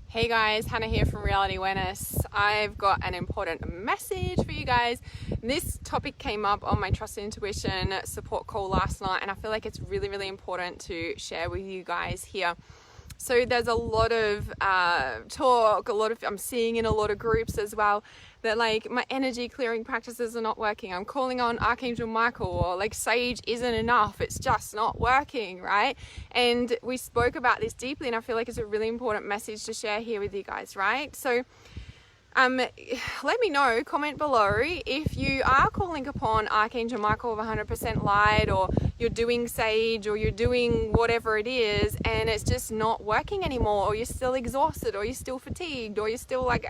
Hey guys, Hannah here from Reality Awareness. I've got an important message for you guys. This topic came up on my Trust and Intuition support call last night, and I feel like it's really important to share with you guys here. So there's a lot of talk, I'm seeing in a lot of groups as well, that like my energy clearing practices are not working. I'm calling on Archangel Michael, or like sage isn't enough. It's just not working, right? And we spoke about this deeply, and I feel like it's a really important message to share here with you guys, right? So let me know, comment below if you are calling upon Archangel Michael of 100% light, or you're doing sage, or you're doing whatever it is and it's just not working anymore, or you're still exhausted, or you're still fatigued, or you're still like,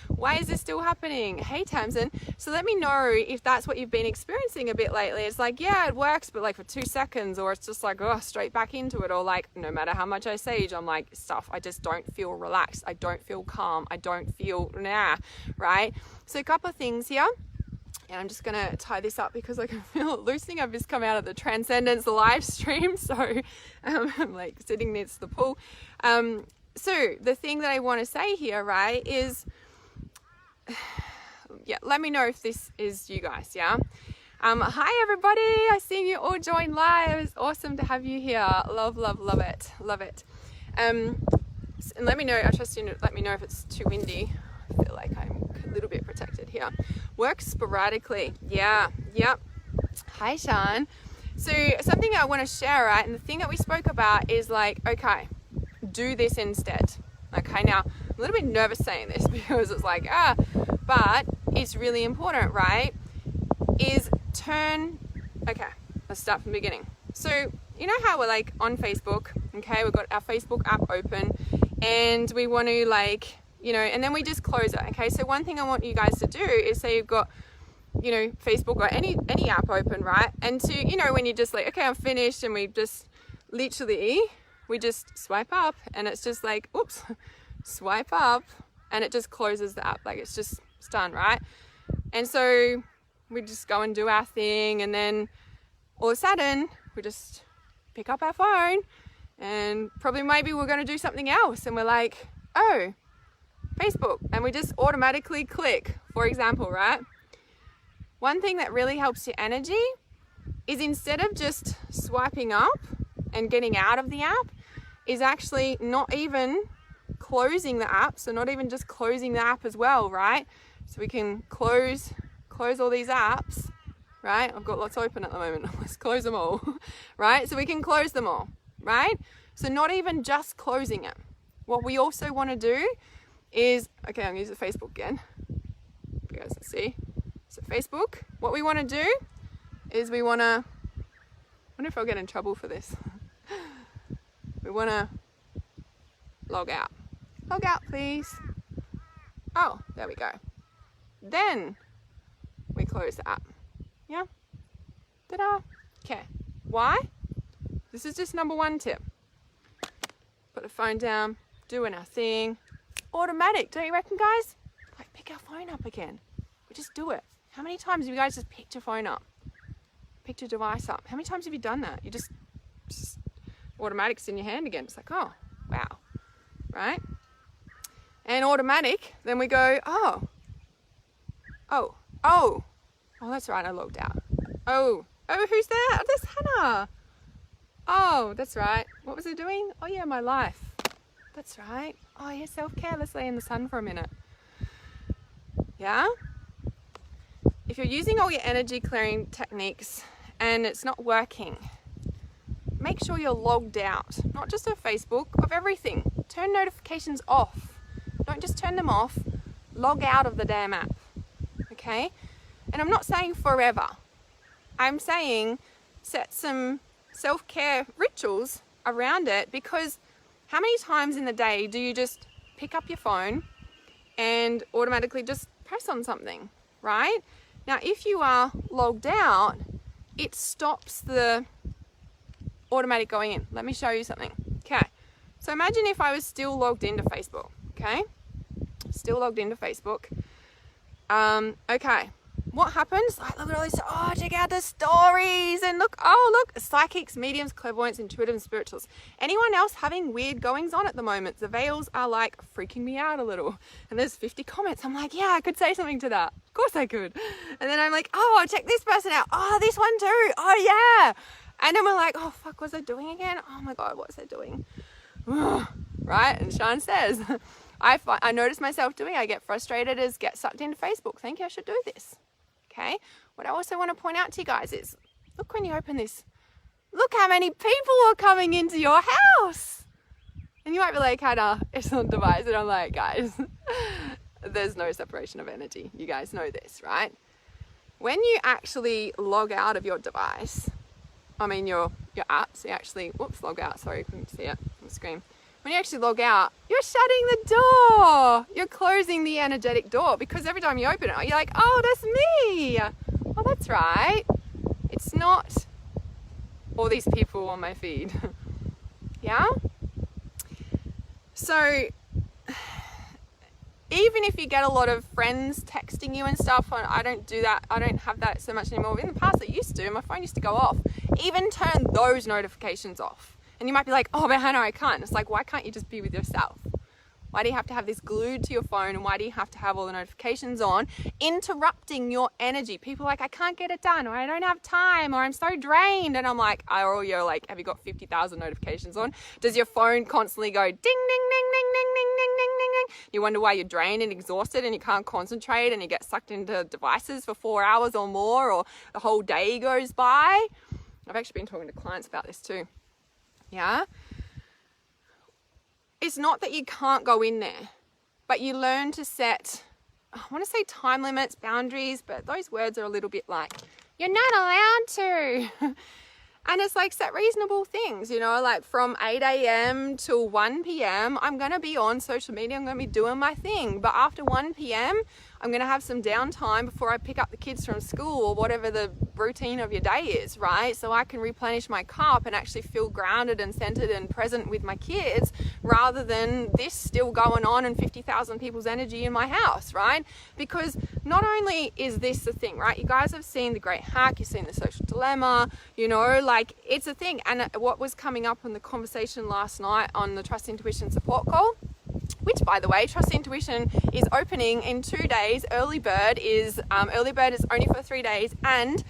why is this still happening? Hey Tamsin, so let me know if that's what you've been experiencing a bit lately. It's like, yeah, it works, but like for 2 seconds, or it's just like, straight back into it, or like no matter how much I sage, I'm like, I just don't feel relaxed, I don't feel calm, I don't feel right? So a couple of things here, and I'm just gonna tie this up because I can feel it loosening. I've just come out of the Transcendence live stream, so I'm like sitting next to the pool. So the thing that I want to say here, right, is let me know if this is you guys. Hi everybody, I see you all join live. It's awesome to have you here. Love it. And let me know, I trust you to let me know if it's too windy. I feel like I'm a little bit protected here. Works sporadically. Yep. Hi, Sean. So something I want to share, right? And the thing that we spoke about is like, okay, do this instead. Okay, now I'm a little bit nervous saying this because it's like, but it's really important, right? Okay, let's start from the beginning. So you know how we're like on Facebook, okay? We've got our Facebook app open and we want to like, and then we just close it, okay? So one thing I want you guys to do is say you've got, Facebook or any app open, right? And to, when you're just like, okay, I'm finished, and we just swipe up, and it's just like, oops, swipe up, and it just closes the app, like it's done, right? And so we just go and do our thing, and then all of a sudden we just pick up our phone, and maybe we're going to do something else, and we're like, oh, Facebook, and we just automatically click, for example, right? One thing that really helps your energy is, instead of just swiping up and getting out of the app, is actually not even closing the app. So not even just closing the app as well, right? So we can close all these apps, right? I've got lots open at the moment. Let's close them all, right? So we can close them all, right? So not even just closing it. What we also want to do is, okay, I'm going to use the Facebook again. You guys can see. So Facebook, what we want to do is I wonder if I'll get in trouble for this. We want to log out. Log out, please. Oh, there we go. Then we close the app. Yeah? Ta-da. Okay. Why? This is just number one tip. Put the phone down, doing our thing. Automatic, don't you reckon, guys? Like, pick our phone up again. We just do it. How many times have you guys just picked your phone up? Picked your device up? How many times have you done that? You just automatic's in your hand again. It's like, oh, wow, right? And automatic, then we go, oh, that's right, I logged out. Oh, who's there? Oh, that's Hannah. Oh, that's right. What was I doing? Oh yeah, my life. That's right. Oh yeah, self-care. Let's lay in the sun for a minute. Yeah? If you're using all your energy clearing techniques and it's not working, make sure you're logged out. Not just of Facebook, of everything. Turn notifications off. Don't just turn them off. Log out of the damn app. Okay? And I'm not saying forever. I'm saying set some self-care rituals around it, because how many times in the day do you just pick up your phone and automatically just press on something, right? Now, if you are logged out, it stops the automatic going in. Let me show you something. Okay, so imagine if I was still logged into Facebook, okay? Still logged into Facebook. Okay, what happens? Like, look at all this, oh, check out the stories, and look, oh, look, psychics, mediums, clairvoyants, intuitive, and spirituals. Anyone else having weird goings on at the moment? The veils are like freaking me out a little. And there's 50 comments. I'm like, yeah, I could say something to that. Of course I could. And then I'm like, oh, check this person out. Oh, this one too. Oh, yeah. And then we're like, oh, fuck, what was I doing again? Oh my God, what was I doing? Right? And Sean says, I notice myself doing, I get frustrated as get sucked into Facebook. Thinking I should do this. Okay. What I also want to point out to you guys is, look, when you open this, look how many people are coming into your house. And you might be like, Hannah, it's on device. And I'm like, guys, there's no separation of energy. You guys know this, right? When you actually log out of your device, I mean your app, so you actually, whoops, log out. Sorry, I couldn't see it on the screen. When you actually log out, you're shutting the door. You're closing the energetic door, because every time you open it, you're like, oh, that's me. Oh, that's right. It's not all these people on my feed. Yeah? So even if you get a lot of friends texting you and stuff, I don't do that. I don't have that so much anymore. In the past, I used to. My phone used to go off. Even turn those notifications off. And you might be like, oh, but Hannah, I can't. It's like, why can't you just be with yourself? Why do you have to have this glued to your phone? And why do you have to have all the notifications on, interrupting your energy? People are like, I can't get it done, or I don't have time, or I'm so drained. And I'm like, or you're like, have you got 50,000 notifications on? Does your phone constantly go ding, ding, ding, ding, ding, ding, ding, ding, ding, ding? You wonder why you're drained and exhausted and you can't concentrate, and you get sucked into devices for 4 hours or more, or the whole day goes by. I've actually been talking to clients about this too. Yeah. It's not that you can't go in there, but you learn to set, I want to say time limits, boundaries, but those words are a little bit like, you're not allowed to. And it's like, set reasonable things, you know, like from 8 a.m. till 1 p.m. I'm going to be on social media. I'm going to be doing my thing. But after 1 p.m., I'm going to have some downtime before I pick up the kids from school, or whatever the routine of your day is, right? So I can replenish my cup and actually feel grounded and centered and present with my kids, rather than this still going on and 50,000 people's energy in my house, right? Because not only is this the thing, right? You guys have seen The Great Hack, you've seen The Social Dilemma, you know, like it's a thing. And what was coming up in the conversation last night on the Trust Intuition support call, which, by the way, Trust Intuition is opening in 2 days. Early bird is only for 3 days, and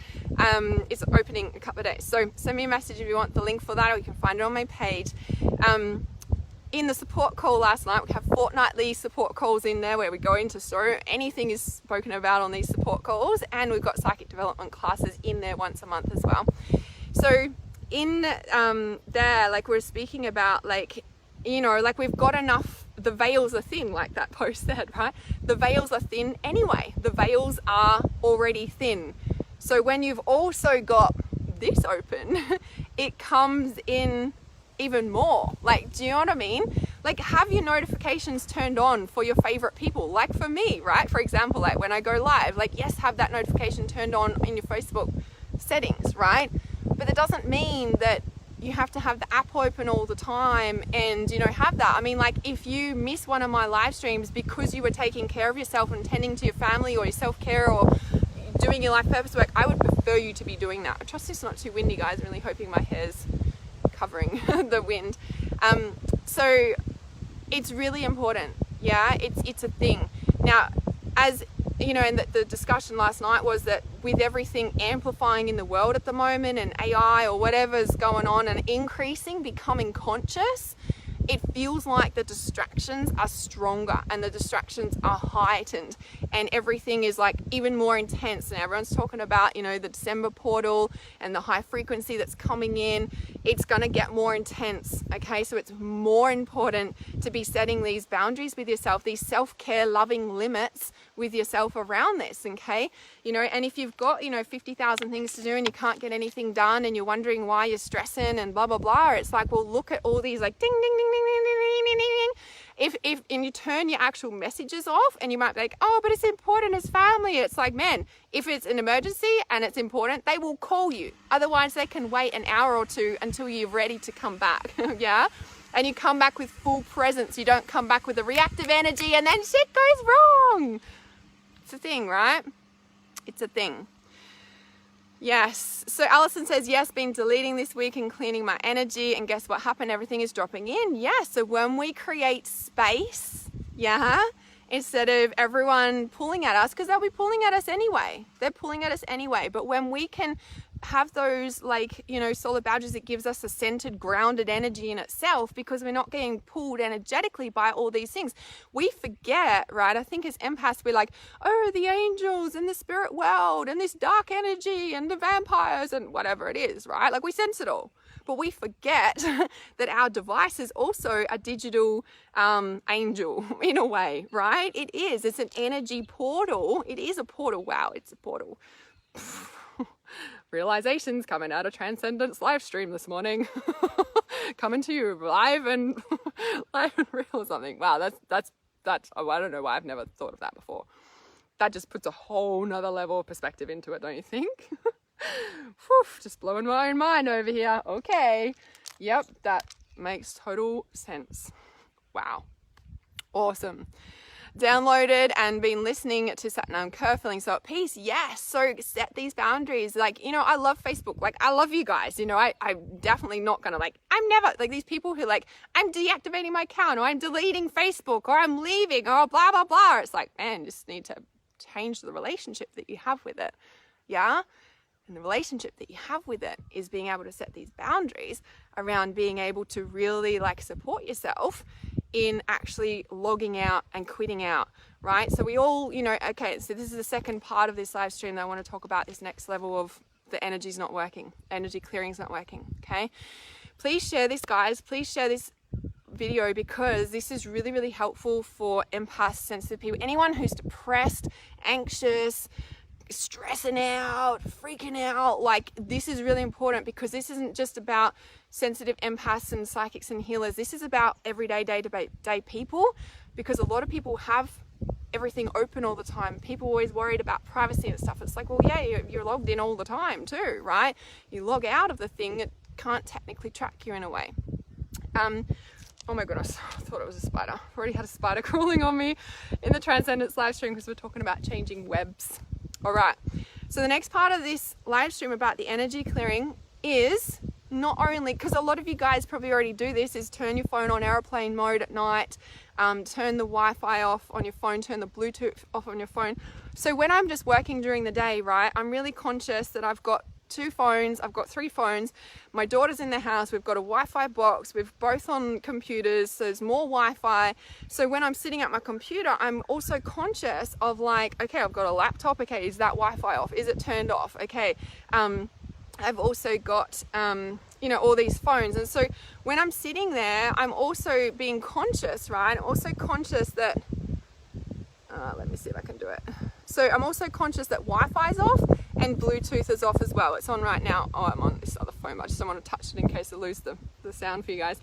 it's opening a couple of days. So send me a message if you want the link for that, or you can find it on my page. In the support call last night, we have fortnightly support calls in there where we go into, so anything is spoken about on these support calls, and we've got psychic development classes in there once a month as well. So in there, like, we're speaking about, like, you know, like, we've got enough. The veils are thin, like that post said, right? The veils are thin anyway. The veils are already thin. So when you've also got this open, it comes in even more. Like, do you know what I mean? Like, have your notifications turned on for your favorite people. Like for me, right? For example, like when I go live, like, yes, have that notification turned on in your Facebook settings, right? But it doesn't mean that you have to have the app open all the time and, you know, have that. I mean, like, if you miss one of my live streams because you were taking care of yourself and tending to your family, or your self-care, or doing your life purpose work, I would prefer you to be doing that. I trust it's not too windy, guys. I'm really hoping my hair's covering the wind. So it's really important. Yeah, it's a thing. Now, as you know, and the discussion last night was that with everything amplifying in the world at the moment, and AI or whatever's going on and increasing, becoming conscious, it feels like the distractions are stronger and the distractions are heightened, and everything is like even more intense. And everyone's talking about, you know, the December portal and the high frequency that's coming in. It's going to get more intense. Okay, so it's more important to be setting these boundaries with yourself, these self-care loving limits with yourself around this. Okay, you know, and if you've got, you know, 50,000 things to do and you can't get anything done and you're wondering why you're stressing and blah blah blah, it's like, well, look at all these like ding ding ding ding ding ding ding ding ding. If and you turn your actual messages off, and you might be like, oh, but it's important as family. It's like, man, if it's an emergency and it's important, they will call you. Otherwise, they can wait an hour or two until you're ready to come back. Yeah, and you come back with full presence. You don't come back with a reactive energy and then shit goes wrong. It's a thing, right? It's a thing. Yes. So Alison says, yes, been deleting this week and cleaning my energy. And guess what happened? Everything is dropping in. Yeah. So when we create space, instead of everyone pulling at us, because they'll be pulling at us anyway. They're pulling at us anyway. But when we can have those, like, you know, solar boundaries, it gives us a centered, grounded energy in itself, because we're not getting pulled energetically by all these things. We forget, right? I think as empaths, we're like, oh, the angels and the spirit world and this dark energy and the vampires and whatever it is, right? Like, we sense it all. But we forget that our device is also a digital angel in a way, right? It is. It's an energy portal. It is a portal. Wow, it's a portal. Realizations coming out of Transcendence live stream this morning. Coming to you live and real or something. Wow, that's oh, I don't know why I've never thought of that before. That just puts a whole nother level of perspective into it, don't you think? Whew, just blowing my own mind over here. Okay. Yep, that makes total sense. Wow. Awesome. Downloaded and been listening to Satnam Kerr, feeling so at peace. Yes. So set these boundaries. Like, you know, I love Facebook. Like, I love you guys. You know, I'm definitely not going to, like, I'm never like these people who like, I'm deactivating my account, or I'm deleting Facebook, or I'm leaving, or blah, blah, blah. It's like, man, you just need to change the relationship that you have with it. Yeah. And the relationship that you have with it is being able to set these boundaries around being able to really like support yourself in actually logging out and quitting out, right? So we all, you know, okay, so this is the second part of this live stream that I want to talk about, this next level of the energy's not working, energy clearing's not working, okay? Please share this, guys. Please share this video, because this is really, really helpful for empath, sensitive people, anyone who's depressed, anxious, stressing out, freaking out. Like, this is really important, because this isn't just about sensitive empaths and psychics and healers. This is about everyday, day-to-day people, because a lot of people have everything open all the time. People are always worried about privacy and stuff. It's like, well, yeah, you're logged in all the time too, right? You log out of the thing, it can't technically track you in a way. Oh my goodness, I thought it was a spider. I've already had a spider crawling on me in the Transcendence live stream, because we're talking about changing webs. All right, so the next part of this live stream about the energy clearing is not only, because a lot of you guys probably already do this, is turn your phone on airplane mode at night, turn the Wi-Fi off on your phone, turn the Bluetooth off on your phone. So when I'm just working during the day, right, I'm really conscious that I've got 2 phones, I've got 3 phones, my daughter's in the house, we've got a Wi-Fi box, we're both on computers, so there's more Wi-Fi. So when I'm sitting at my computer, I'm also conscious of like, okay, I've got a laptop, okay, is that Wi-Fi off? Is it turned off? Okay, I've also got, you know, all these phones. And so when I'm sitting there, I'm also being conscious, right? I'm also conscious that, let me see if I can do it. So I'm also conscious that Wi-Fi is off and Bluetooth is off as well. It's on right now. Oh, I'm on this other phone, but I just don't want to touch it in case I lose the sound for you guys.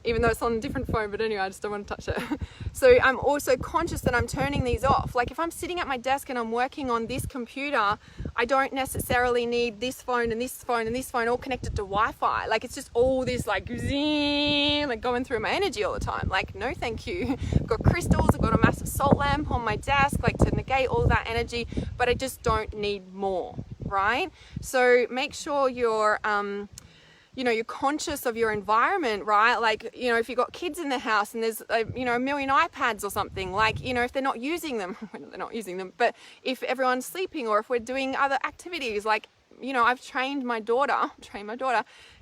Even though it's on a different phone, but anyway, I just don't want to touch it. So I'm also conscious that I'm turning these off. Like if I'm sitting at my desk and I'm working on this computer, I don't necessarily need this phone and this phone and this phone all connected to Wi-Fi. Like it's just all this like zing, like going through my energy all the time. Like, no, thank you. I've got crystals, I've got a massive salt lamp on my desk, like to negate all that energy, but I just don't need more, right? So make sure you're, you know, you're conscious of your environment, right? Like, you know, if you've got kids in the house and there's, you know, a million iPads or something, like, you know, if they're not using them, they're not using them, but if everyone's sleeping or if we're doing other activities, like, you know, I've trained my daughter,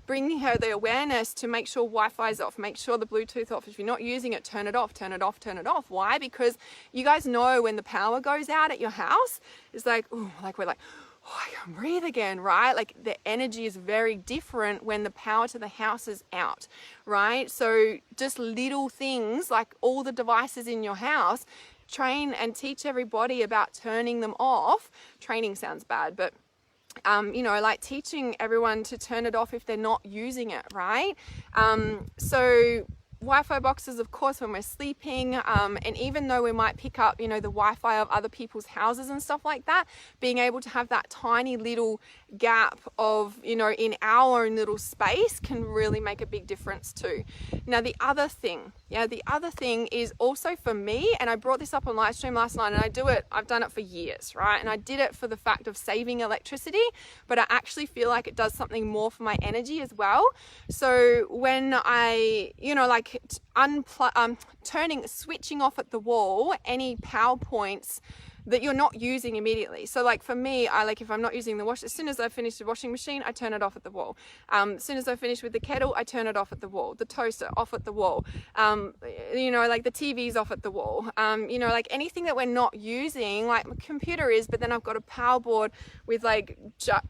bringing her the awareness to make sure Wi-Fi is off, make sure the Bluetooth off. If you're not using it, turn it off, turn it off, turn it off. Why? Because you guys know when the power goes out at your house, it's like, ooh, like we're like, oh, I can breathe again, right? Like the energy is very different when the power to the house is out, right? So just little things like all the devices in your house, train and teach everybody about turning them off. Training sounds bad, but you know, like teaching everyone to turn it off if they're not using it, right? So Wi-Fi boxes, of course, when we're sleeping, and even though we might pick up, you know, the Wi-Fi of other people's houses and stuff like that, being able to have that tiny little gap of, you know, in our own little space can really make a big difference too. Now, the other thing is also for me, and I brought this up on live stream last night, and I've done it for years, right? And I did it for the fact of saving electricity, but I actually feel like it does something more for my energy as well. So when I, you know, like switching off at the wall any power points that you're not using immediately. So like for me, if I'm not using the wash, as soon as I finish the washing machine, I turn it off at the wall. As soon as I finish with the kettle, I turn it off at the wall. The toaster off at the wall. You know, like the TV's off at the wall. You know, like anything that we're not using, like my computer is, but then I've got a power board with like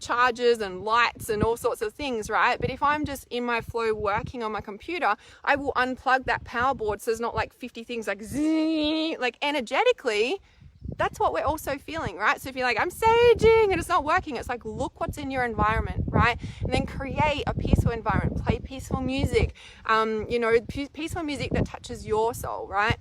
chargers and lights and all sorts of things, right? But if I'm just in my flow working on my computer, I will unplug that power board so there's not like 50 things like zzz, like energetically. That's what we're also feeling, right? So if you're like, I'm saging and it's not working, it's like, look what's in your environment, right? And then create a peaceful environment, play peaceful music, you know, peaceful music that touches your soul, right?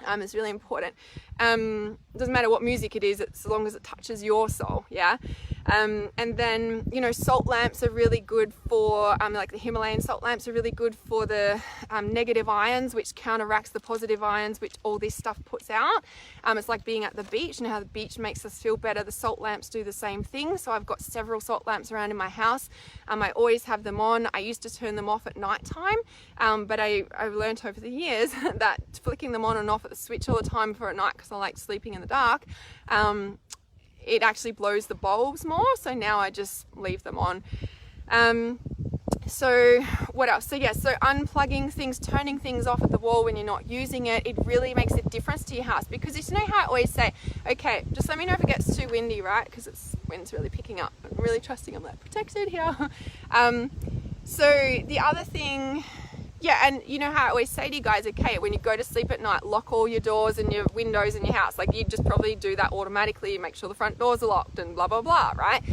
It's really important. Doesn't matter what music it is, as long as it touches your soul, yeah? And then, you know, salt lamps are really good for, like the Himalayan salt lamps are really good for the negative ions, which counteracts the positive ions, which all this stuff puts out. It's like being at the beach, and how the beach makes us feel better. The salt lamps do the same thing. So I've got several salt lamps around in my house. I always have them on. I used to turn them off at nighttime, but I've learned over the years that flicking them on and off at the switch all the time for at night, because I like sleeping in the dark, it actually blows the bulbs more. So now I just leave them on. So what else? So yeah, so unplugging things, turning things off at the wall when you're not using it, it really makes a difference to your house. Because you know how I always say, okay, just let me know if it gets too windy, right? Because wind's really picking up. I'm really trusting I'm like protected here. So the other thing, yeah, and you know how I always say to you guys, okay, when you go to sleep at night, lock all your doors and your windows in your house. Like you just probably do that automatically. You make sure the front doors are locked and blah, blah, blah, right?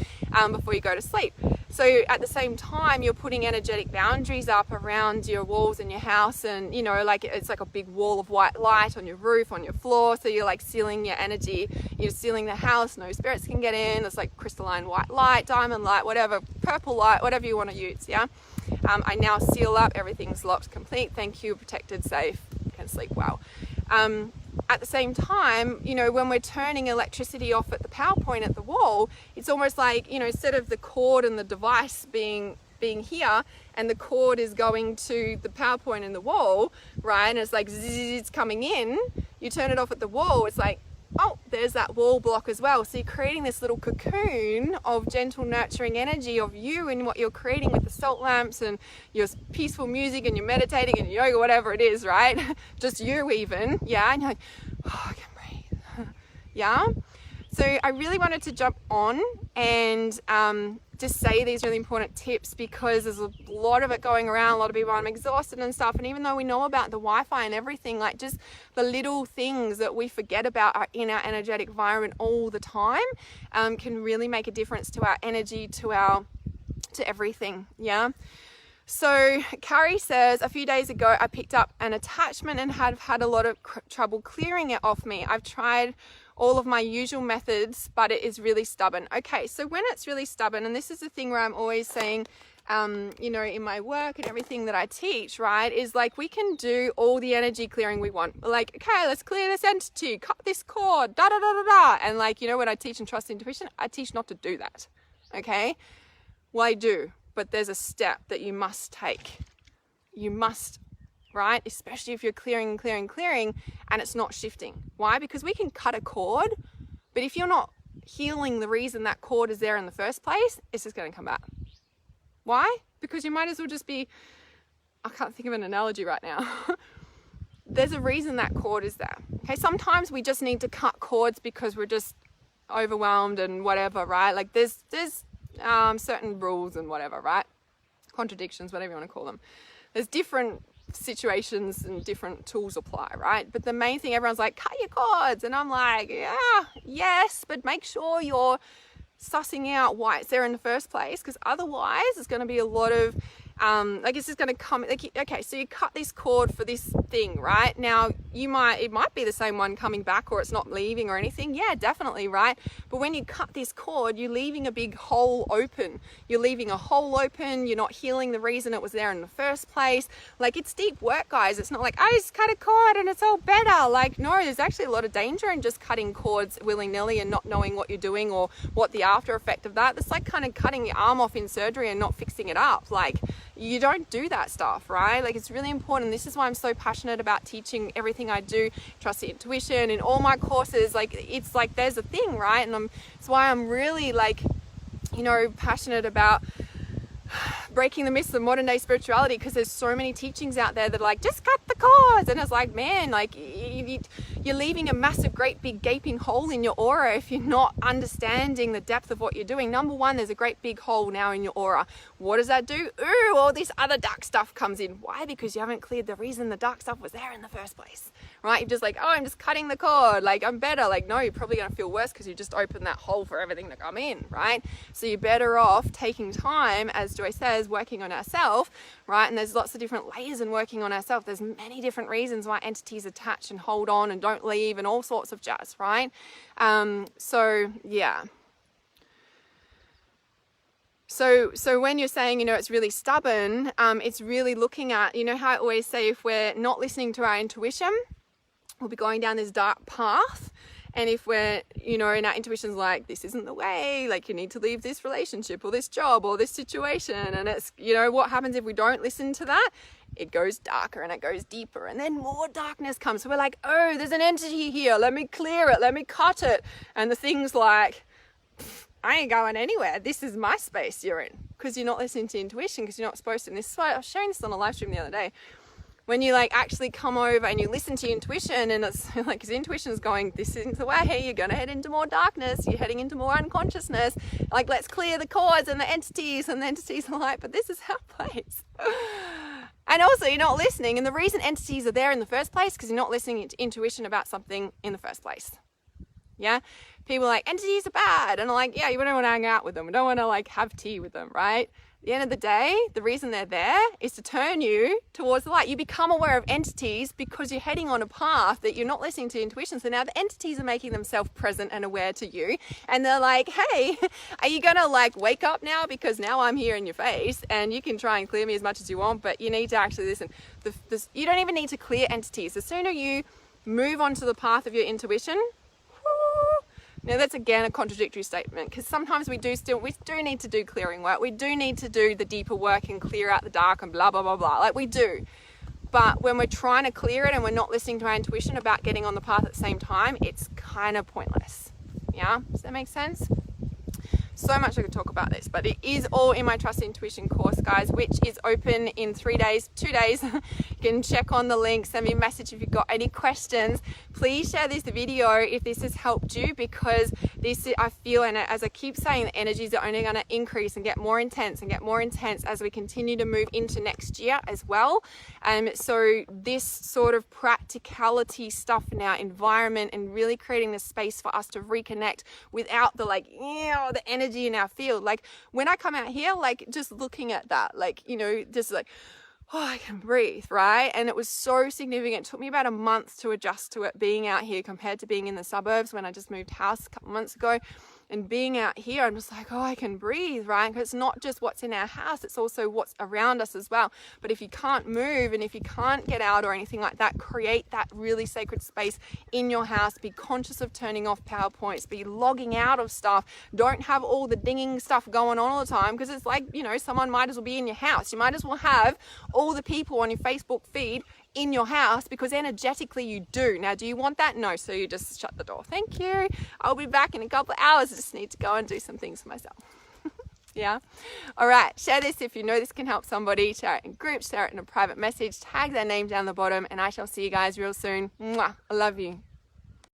Before you go to sleep. So at the same time, you're putting energetic boundaries up around your walls in your house, and you know, like it's like a big wall of white light on your roof, on your floor. So you're like sealing your energy, you're sealing the house, no spirits can get in. It's like crystalline white light, diamond light, whatever, purple light, whatever you want to use, yeah? I now seal up, everything's locked, complete, thank you, protected, safe, can sleep well. At the same time, you know, when we're turning electricity off at the power point at the wall, it's almost like, you know, instead of the cord and the device being here, and the cord is going to the power point in the wall, right? And it's like zzz, it's coming in, you turn it off at the wall, it's like, oh, there's that wall block as well. So you're creating this little cocoon of gentle, nurturing energy of you and what you're creating with the salt lamps and your peaceful music and your meditating and yoga, whatever it is, right? Just you even, yeah? And you're like, oh, I can breathe, yeah? So I really wanted to jump on and just say these really important tips, because there's a lot of it going around. A lot of people, I'm exhausted and stuff, and even though we know about the Wi-Fi and everything, like just the little things that we forget about are in our energetic environment all the time, can really make a difference to our energy, to everything, yeah? So Carrie says, a few days ago I picked up an attachment and have had a lot of trouble clearing it off me. I've tried all of my usual methods, but it is really stubborn. Okay, so when it's really stubborn, and this is the thing where I'm always saying, you know, in my work and everything that I teach, right, is like we can do all the energy clearing we want. We're like, okay, let's clear this entity, cut this cord, da da da da da. And like, you know, when I teach in Trust Intuition, I teach not to do that. Okay, well, I do, but there's a step that you must take. You must, right? Especially if you're clearing and it's not shifting. Why? Because we can cut a cord, but if you're not healing the reason that cord is there in the first place, it's just going to come back. Why? Because you might as well just be, I can't think of an analogy right now. There's a reason that cord is there. Okay, sometimes we just need to cut cords because we're just overwhelmed and whatever, right? Like there's certain rules and whatever, right? Contradictions, whatever you want to call them. There's different situations and different tools apply, right? But the main thing, everyone's like, cut your cords, and I'm like, yeah, yes, but make sure you're sussing out why it's there in the first place, because otherwise it's going to be a lot of like it's just going to come, like, okay, so you cut this cord for this thing, right? Now it might be the same one coming back, or it's not leaving or anything. Yeah, definitely, right? But when you cut this cord, you're leaving a big hole open. You're leaving a hole open. You're not healing the reason it was there in the first place. Like, it's deep work, guys. It's not like, I just cut a cord and it's all better. Like, no, there's actually a lot of danger in just cutting cords willy-nilly and not knowing what you're doing or what the after effect of that. It's like kind of cutting your arm off in surgery and not fixing it up. Like, you don't do that stuff, right? Like, it's really important. This is why I'm so passionate about teaching everything I do, trust the intuition, in all my courses. Like, it's like there's a thing, right? And it's why I'm really, like, you know, passionate about breaking the myths of modern day spirituality, because there's so many teachings out there that are like, just cut the cords, and it's like, man, like, you're leaving a massive, great big gaping hole in your aura if you're not understanding the depth of what you're doing. Number one, there's a great big hole now in your aura. What does that do? Ooh, all this other dark stuff comes in. Why? Because you haven't cleared the reason the dark stuff was there in the first place, right? You're just like, oh, I'm just cutting the cord, like, I'm better. Like, no, you're probably going to feel worse because you just opened that hole for everything to come in, right? So you're better off taking time, as Joy says, working on ourselves, right? And there's lots of different layers in working on ourselves. There's many different reasons why entities attach and hold on and don't leave and all sorts of jazz, right? So yeah. So when you're saying, you know, it's really stubborn, it's really looking at, you know how I always say, if we're not listening to our intuition, we'll be going down this dark path. And if we're, you know, and our intuition's like, this isn't the way, like, you need to leave this relationship or this job or this situation. And it's, you know, what happens if we don't listen to that? It goes darker and it goes deeper, and then more darkness comes. So we're like, oh, there's an entity here. Let me clear it. Let me cut it. And the thing's like, I ain't going anywhere. This is my space you're in, because you're not listening to intuition, because you're not supposed to. And this is why I was sharing this on a live stream the other day. When you, like, actually come over and you listen to your intuition, and it's like, his intuition is going, this isn't the way, you're going to head into more darkness, you're heading into more unconsciousness, like, let's clear the cords and the entities are like, but this is our place. And also, you're not listening, and the reason entities are there in the first place, because you're not listening to intuition about something in the first place. Yeah, people are like, entities are bad, and I'm like, yeah, you don't want to hang out with them, you don't want to, like, have tea with them, right? At the end of the day, the reason they're there is to turn you towards the light. You become aware of entities because you're heading on a path that you're not listening to intuition. So now the entities are making themselves present and aware to you. And they're like, hey, are you going to, like, wake up now? Because now I'm here in your face, and you can try and clear me as much as you want, but you need to actually listen. You don't even need to clear entities. The sooner you move onto the path of your intuition, now that's again a contradictory statement, because sometimes we do need to do clearing work. We do need to do the deeper work and clear out the dark and blah, blah, blah, blah. Like, we do. But when we're trying to clear it and we're not listening to our intuition about getting on the path at the same time, it's kind of pointless. Yeah? Does that make sense? So much I could talk about this, but it is all in my Trust Intuition course, guys, which is open in 2 days. You can check on the link, send me a message if you've got any questions. Please share this video if this has helped you, because this, I feel, and as I keep saying, the energies are only going to increase and get more intense as we continue to move into next year as well. So this sort of practicality stuff in our environment and really creating the space for us to reconnect without the, like, the energy in our field. Like, when I come out here, like, just looking at that, like, you know, just like, oh, I can breathe, right? And it was so significant. It took me about a month to adjust to it being out here compared to being in the suburbs when I just moved house a couple months ago. And being out here, I'm just like, oh, I can breathe, right? Because it's not just what's in our house, it's also what's around us as well. But if you can't move and if you can't get out or anything like that, create that really sacred space in your house. Be conscious of turning off PowerPoints, be logging out of stuff. Don't have all the dinging stuff going on all the time, because it's like, you know, someone might as well be in your house. You might as well have all the people on your Facebook feed in your house, because energetically you do. Now, do you want that? No. So you just shut the door. Thank you. I'll be back in a couple of hours. I just need to go and do some things for myself. Yeah. All right. Share this if you know this can help somebody. Share it in groups, share it in a private message, tag their name down the bottom, and I shall see you guys real soon. Mwah. I love you.